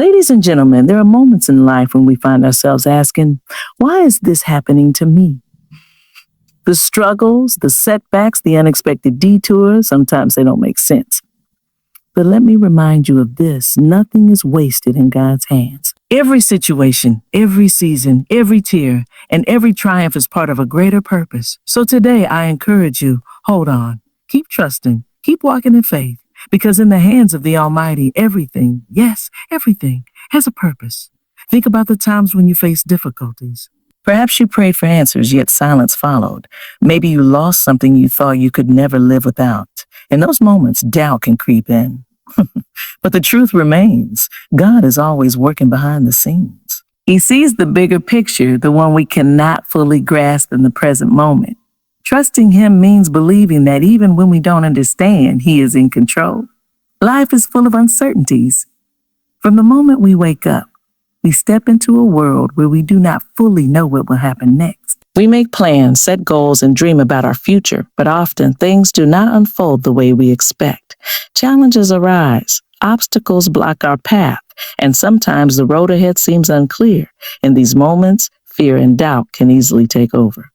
Ladies and gentlemen, there are moments in life when we find ourselves asking, why is this happening to me? The struggles, the setbacks, the unexpected detours, sometimes they don't make sense. But let me remind you of this: nothing is wasted in God's hands. Every situation, every season, every tear, and every triumph is part of a greater purpose. So today I encourage you, hold on, keep trusting, keep walking in faith, because in the hands of the Almighty, everything, yes, everything, has a purpose. Think about the times when you faced difficulties. Perhaps you prayed for answers, yet silence followed. Maybe you lost something you thought you could never live without. In those moments, doubt can creep in. But the truth remains, God is always working behind the scenes. He sees the bigger picture, the one we cannot fully grasp in the present moment. Trusting Him means believing that even when we don't understand, He is in control. Life is full of uncertainties. From the moment we wake up, we step into a world where we do not fully know what will happen next. We make plans, set goals, and dream about our future, but often things do not unfold the way we expect. Challenges arise, obstacles block our path, and sometimes the road ahead seems unclear. In these moments, fear and doubt can easily take over.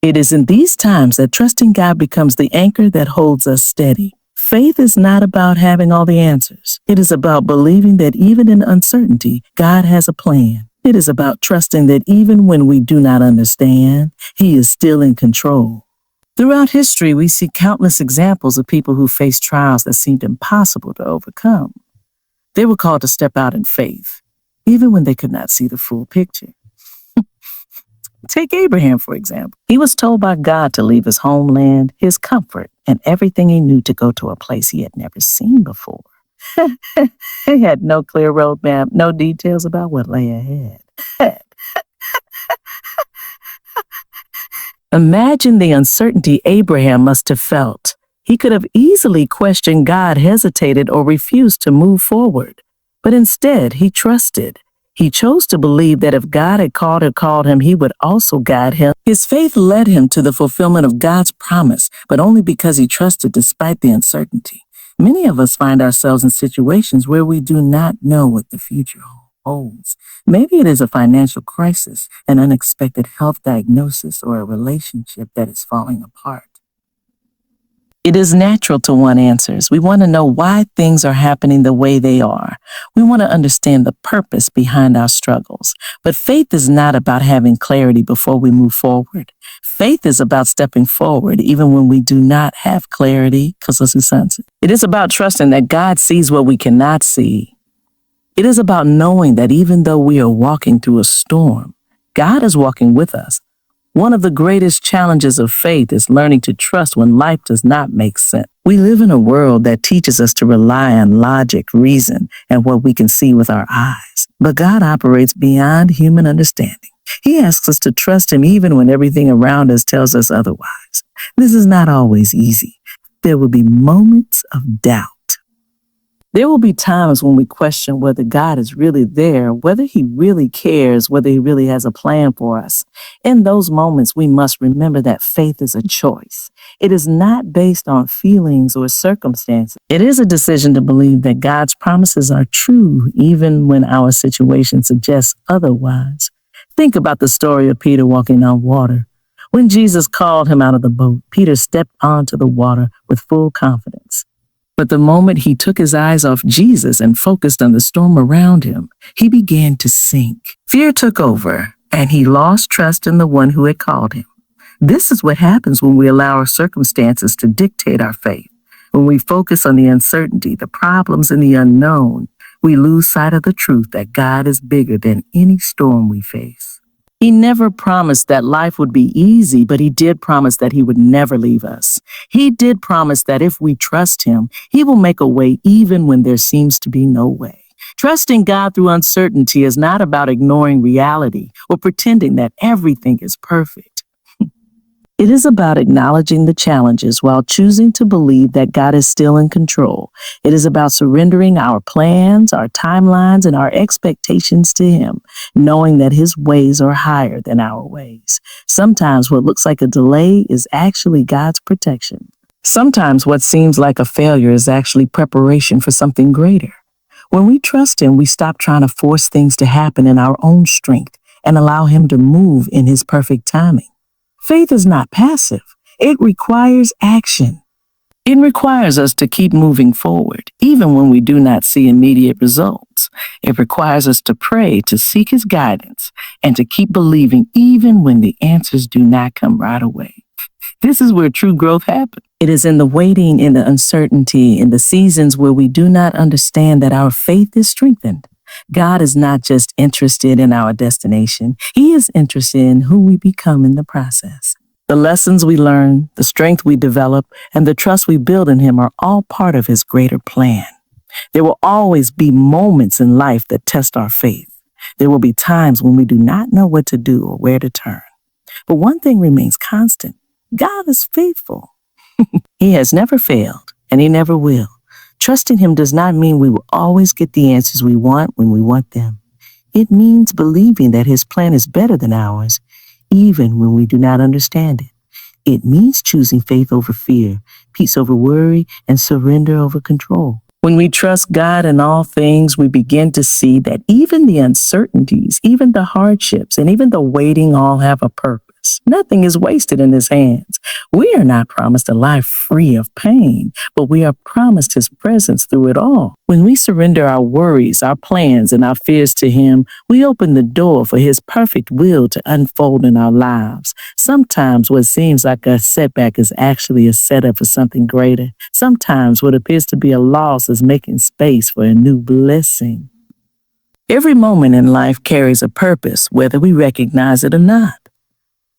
It is in these times that trusting God becomes the anchor that holds us steady. Faith is not about having all the answers. It is about believing that even in uncertainty, God has a plan. It is about trusting that even when we do not understand, He is still in control. Throughout history, we see countless examples of people who faced trials that seemed impossible to overcome. They were called to step out in faith, even when they could not see the full picture. Take Abraham, for example. He was told by God to leave his homeland, his comfort, and everything he knew to go to a place he had never seen before. He had no clear roadmap, no details about what lay ahead. Imagine the uncertainty Abraham must have felt. He could have easily questioned God, hesitated, or refused to move forward. But instead, he trusted. He chose to believe that if God had called him, He would also guide him. His faith led him to the fulfillment of God's promise, but only because he trusted despite the uncertainty. Many of us find ourselves in situations where we do not know what the future holds. Maybe it is a financial crisis, an unexpected health diagnosis, or a relationship that is falling apart. It is natural to want answers. We want to know why things are happening the way they are. We want to understand the purpose behind our struggles. But faith is not about having clarity before we move forward. Faith is about stepping forward even when we do not have clarity. It is about trusting that God sees what we cannot see. It is about knowing that even though we are walking through a storm, God is walking with us. One of the greatest challenges of faith is learning to trust when life does not make sense. We live in a world that teaches us to rely on logic, reason, and what we can see with our eyes. But God operates beyond human understanding. He asks us to trust Him even when everything around us tells us otherwise. This is not always easy. There will be moments of doubt. There will be times when we question whether God is really there, whether He really cares, whether He really has a plan for us. In those moments, we must remember that faith is a choice. It is not based on feelings or circumstances. It is a decision to believe that God's promises are true, even when our situation suggests otherwise. Think about the story of Peter walking on water. When Jesus called him out of the boat, Peter stepped onto the water with full confidence. But the moment he took his eyes off Jesus and focused on the storm around him, he began to sink. Fear took over, and he lost trust in the one who had called him. This is what happens when we allow our circumstances to dictate our faith. When we focus on the uncertainty, the problems, and the unknown, we lose sight of the truth that God is bigger than any storm we face. He never promised that life would be easy, but He did promise that He would never leave us. He did promise that if we trust Him, He will make a way even when there seems to be no way. Trusting God through uncertainty is not about ignoring reality or pretending that everything is perfect. It is about acknowledging the challenges while choosing to believe that God is still in control. It is about surrendering our plans, our timelines, and our expectations to Him, knowing that His ways are higher than our ways. Sometimes what looks like a delay is actually God's protection. Sometimes what seems like a failure is actually preparation for something greater. When we trust Him, we stop trying to force things to happen in our own strength and allow Him to move in His perfect timing. Faith is not passive. It requires action. It requires us to keep moving forward, even when we do not see immediate results. It requires us to pray, to seek His guidance, and to keep believing even when the answers do not come right away. This is where true growth happens. It is in the waiting, in the uncertainty, in the seasons where we do not understand that our faith is strengthened. God is not just interested in our destination. He is interested in who we become in the process. The lessons we learn, the strength we develop, and the trust we build in Him are all part of His greater plan. There will always be moments in life that test our faith. There will be times when we do not know what to do or where to turn. But one thing remains constant. God is faithful. He has never failed, and He never will. Trusting Him does not mean we will always get the answers we want when we want them. It means believing that His plan is better than ours, even when we do not understand it. It means choosing faith over fear, peace over worry, and surrender over control. When we trust God in all things, we begin to see that even the uncertainties, even the hardships, and even the waiting all have a purpose. Nothing is wasted in His hands. We are not promised a life free of pain, but we are promised His presence through it all. When we surrender our worries, our plans, and our fears to Him, we open the door for His perfect will to unfold in our lives. Sometimes what seems like a setback is actually a setup for something greater. Sometimes what appears to be a loss is making space for a new blessing. Every moment in life carries a purpose, whether we recognize it or not.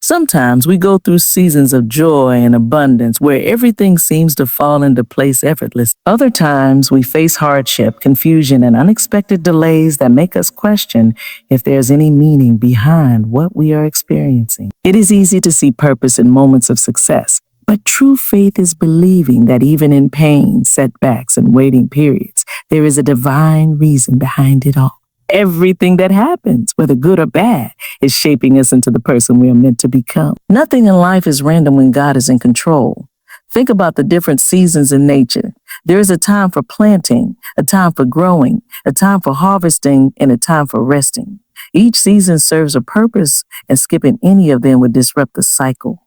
Sometimes we go through seasons of joy and abundance where everything seems to fall into place effortlessly. Other times we face hardship, confusion, and unexpected delays that make us question if there's any meaning behind what we are experiencing. It is easy to see purpose in moments of success, but true faith is believing that even in pain, setbacks, and waiting periods, there is a divine reason behind it all. Everything that happens, whether good or bad, is shaping us into the person we are meant to become. Nothing in life is random when God is in control. Think about the different seasons in nature. There is a time for planting, a time for growing, a time for harvesting, and a time for resting. Each season serves a purpose, and skipping any of them would disrupt the cycle.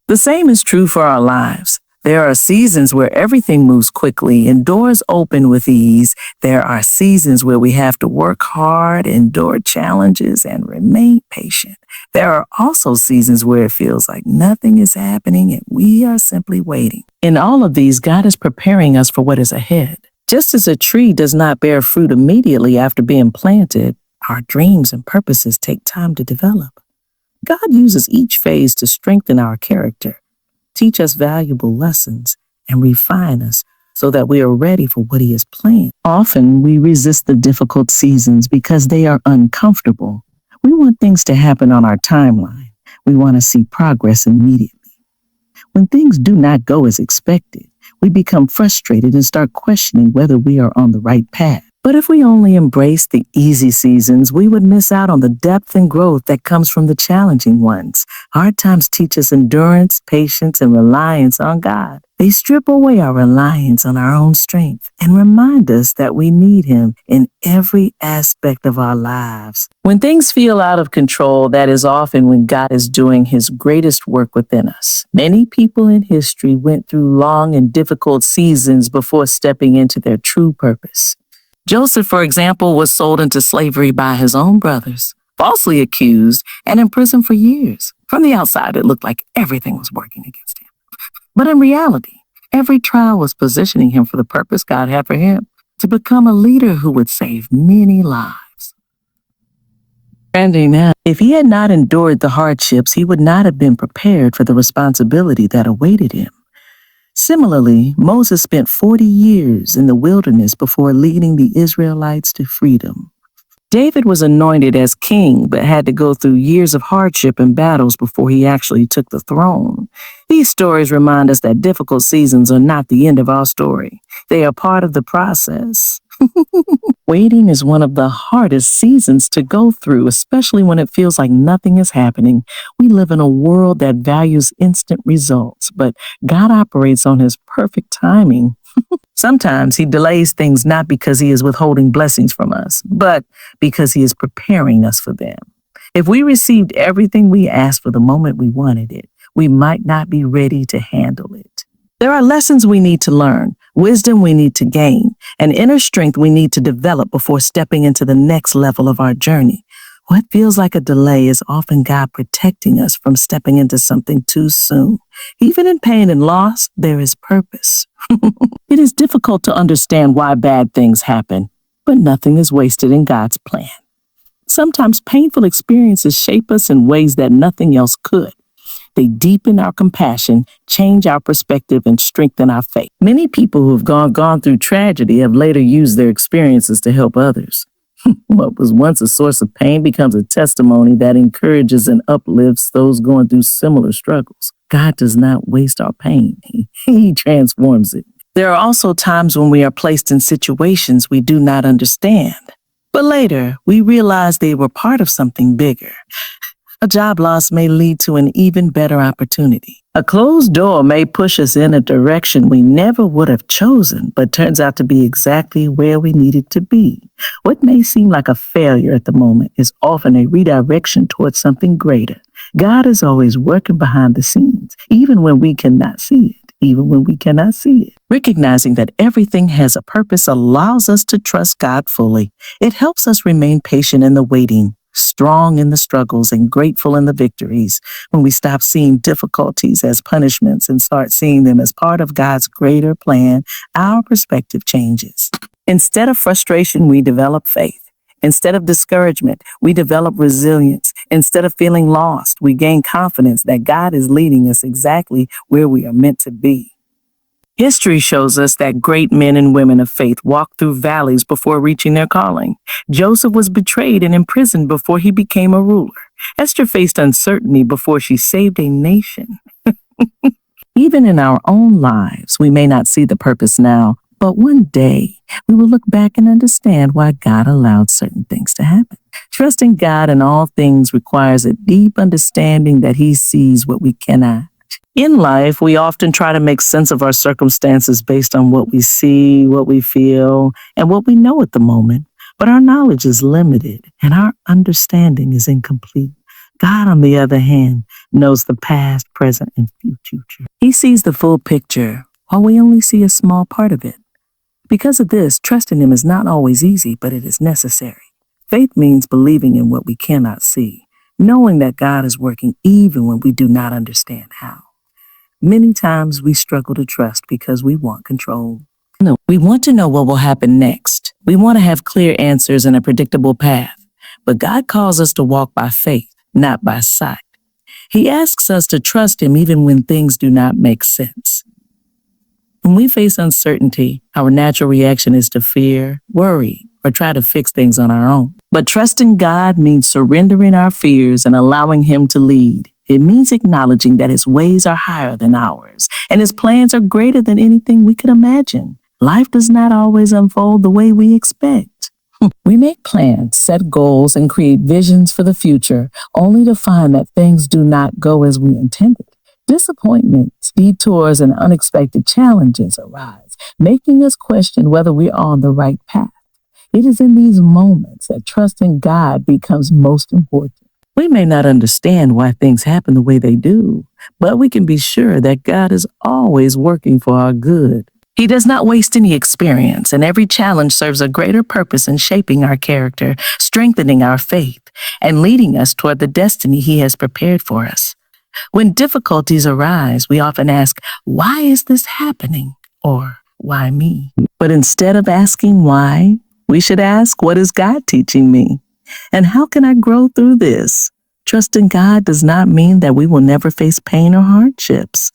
The same is true for our lives. There are seasons where everything moves quickly and doors open with ease. There are seasons where we have to work hard, endure challenges, and remain patient. There are also seasons where it feels like nothing is happening and we are simply waiting. In all of these, God is preparing us for what is ahead. Just as a tree does not bear fruit immediately after being planted, our dreams and purposes take time to develop. God uses each phase to strengthen our character, teach us valuable lessons, and refine us so that we are ready for what He has planned. Often we resist the difficult seasons because they are uncomfortable. We want things to happen on our timeline. We want to see progress immediately. When things do not go as expected, we become frustrated and start questioning whether we are on the right path. But if we only embrace the easy seasons, we would miss out on the depth and growth that comes from the challenging ones. Hard times teach us endurance, patience, and reliance on God. They strip away our reliance on our own strength and remind us that we need Him in every aspect of our lives. When things feel out of control, that is often when God is doing His greatest work within us. Many people in history went through long and difficult seasons before stepping into their true purpose. Joseph, for example, was sold into slavery by his own brothers, falsely accused, and imprisoned for years. From the outside, it looked like everything was working against him. But in reality, every trial was positioning him for the purpose God had for him, to become a leader who would save many lives. If he had not endured the hardships, he would not have been prepared for the responsibility that awaited him. Similarly, Moses spent 40 years in the wilderness before leading the Israelites to freedom. David was anointed as king, but had to go through years of hardship and battles before he actually took the throne. These stories remind us that difficult seasons are not the end of our story. They are part of the process. Waiting is one of the hardest seasons to go through, especially when it feels like nothing is happening. We live in a world that values instant results, but God operates on his perfect timing. Sometimes he delays things not because he is withholding blessings from us, but because he is preparing us for them. If we received everything we asked for the moment we wanted it, we might not be ready to handle it. There are lessons we need to learn, wisdom we need to gain, and inner strength we need to develop before stepping into the next level of our journey. What feels like a delay is often God protecting us from stepping into something too soon. Even in pain and loss, there is purpose. It is difficult to understand why bad things happen, but nothing is wasted in God's plan. Sometimes painful experiences shape us in ways that nothing else could. They deepen our compassion, change our perspective, and strengthen our faith. Many people who have gone through tragedy have later used their experiences to help others. What was once a source of pain becomes a testimony that encourages and uplifts those going through similar struggles. God does not waste our pain. He transforms it. There are also times when we are placed in situations we do not understand. But later, we realize they were part of something bigger. A job loss may lead to an even better opportunity. A closed door may push us in a direction we never would have chosen, but turns out to be exactly where we needed to be. What may seem like a failure at the moment is often a redirection towards something greater. God is always working behind the scenes, even when we cannot see it. Recognizing that everything has a purpose allows us to trust God fully. It helps us remain patient in the waiting, strong in the struggles, and grateful in the victories. When we stop seeing difficulties as punishments and start seeing them as part of God's greater plan, our perspective changes. Instead of frustration, we develop faith. Instead of discouragement, we develop resilience. Instead of feeling lost, we gain confidence that God is leading us exactly where we are meant to be. History shows us that great men and women of faith walked through valleys before reaching their calling. Joseph was betrayed and imprisoned before he became a ruler. Esther faced uncertainty before she saved a nation. Even in our own lives, we may not see the purpose now, but one day we will look back and understand why God allowed certain things to happen. Trusting God in all things requires a deep understanding that he sees what we cannot. In life, we often try to make sense of our circumstances based on what we see, what we feel, and what we know at the moment. But our knowledge is limited and our understanding is incomplete. God, on the other hand, knows the past, present, and future. He sees the full picture while we only see a small part of it. Because of this, trusting him is not always easy, but it is necessary. Faith means believing in what we cannot see, knowing that God is working even when we do not understand how. Many times we struggle to trust because we want control. No, we want to know what will happen next. We want to have clear answers and a predictable path. But God calls us to walk by faith, not by sight. He asks us to trust him even when things do not make sense. When we face uncertainty, our natural reaction is to fear, worry, or try to fix things on our own. But trusting God means surrendering our fears and allowing him to lead. It means acknowledging that his ways are higher than ours, and his plans are greater than anything we could imagine. Life does not always unfold the way we expect. We make plans, set goals, and create visions for the future, only to find that things do not go as we intended. Disappointments, detours, and unexpected challenges arise, making us question whether we are on the right path. It is in these moments that trusting God becomes most important. We may not understand why things happen the way they do, but we can be sure that God is always working for our good. He does not waste any experience, and every challenge serves a greater purpose in shaping our character, strengthening our faith, and leading us toward the destiny he has prepared for us. When difficulties arise, we often ask, why is this happening? Or why me? But instead of asking why, we should ask, what is God teaching me? And how can I grow through this? Trusting God does not mean that we will never face pain or hardships.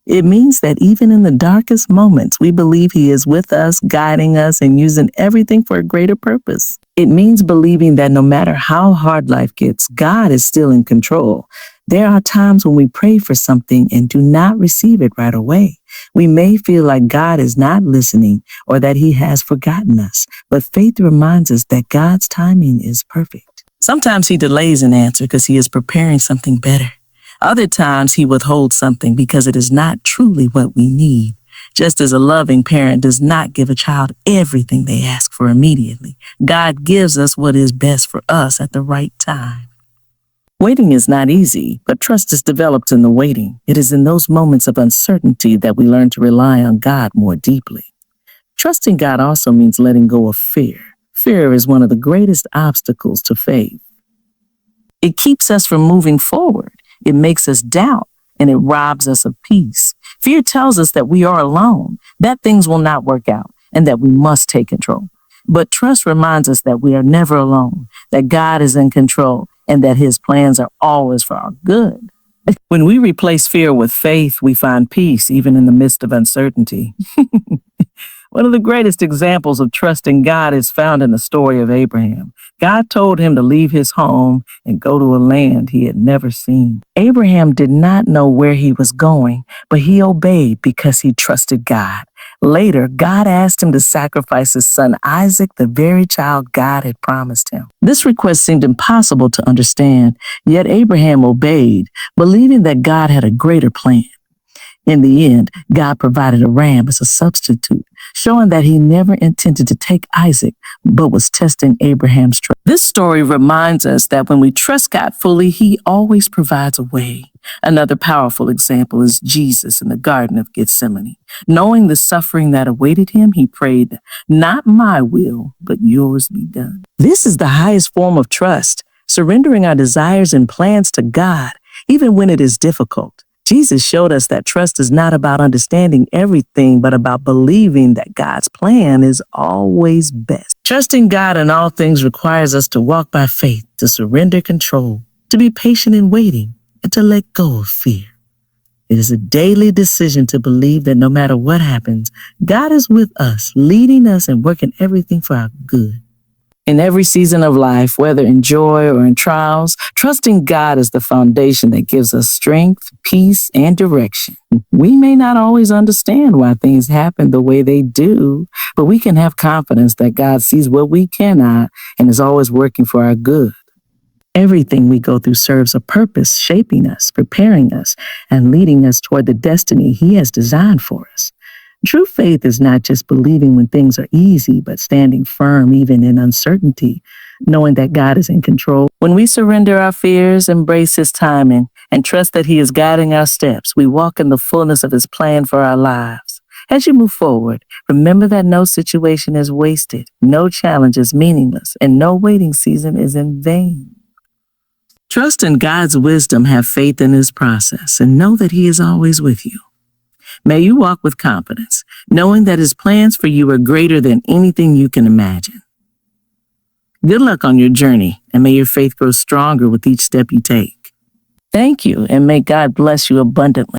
It means that even in the darkest moments, we believe he is with us, guiding us, and using everything for a greater purpose. It means believing that no matter how hard life gets, God is still in control. There are times when we pray for something and do not receive it right away. We may feel like God is not listening or that he has forgotten us, but faith reminds us that God's timing is perfect. Sometimes he delays an answer because he is preparing something better. Other times he withholds something because it is not truly what we need. Just as a loving parent does not give a child everything they ask for immediately, God gives us what is best for us at the right time. Waiting is not easy, but trust is developed in the waiting. It is in those moments of uncertainty that we learn to rely on God more deeply. Trusting God also means letting go of fear. Fear is one of the greatest obstacles to faith. It keeps us from moving forward. It makes us doubt, and it robs us of peace. Fear tells us that we are alone, that things will not work out, and that we must take control. But trust reminds us that we are never alone, that God is in control, and that his plans are always for our good. When we replace fear with faith, we find peace even in the midst of uncertainty. One of the greatest examples of trusting God is found in the story of Abraham. God told him to leave his home and go to a land he had never seen. Abraham did not know where he was going, but he obeyed because he trusted God. Later, God asked him to sacrifice his son Isaac, the very child God had promised him. This request seemed impossible to understand, yet Abraham obeyed, believing that God had a greater plan. In the end, God provided a ram as a substitute, showing that he never intended to take Isaac, but was testing Abraham's trust. This story reminds us that when we trust God fully, he always provides a way. Another powerful example is Jesus in the Garden of Gethsemane. Knowing the suffering that awaited him, he prayed, "Not my will, but yours be done." This is the highest form of trust, surrendering our desires and plans to God, even when it is difficult. Jesus showed us that trust is not about understanding everything, but about believing that God's plan is always best. Trusting God in all things requires us to walk by faith, to surrender control, to be patient in waiting, and to let go of fear. It is a daily decision to believe that no matter what happens, God is with us, leading us and working everything for our good. In every season of life, whether in joy or in trials, trusting God is the foundation that gives us strength, peace, and direction. We may not always understand why things happen the way they do, but we can have confidence that God sees what we cannot and is always working for our good. Everything we go through serves a purpose, shaping us, preparing us, and leading us toward the destiny he has designed for us. True faith is not just believing when things are easy, but standing firm even in uncertainty, knowing that God is in control. When we surrender our fears, embrace his timing, and trust that he is guiding our steps, we walk in the fullness of his plan for our lives. As you move forward, remember that no situation is wasted, no challenge is meaningless, and no waiting season is in vain. Trust in God's wisdom, have faith in his process, and know that he is always with you. May you walk with confidence, knowing that his plans for you are greater than anything you can imagine. Good luck on your journey, and may your faith grow stronger with each step you take. Thank you, and may God bless you abundantly.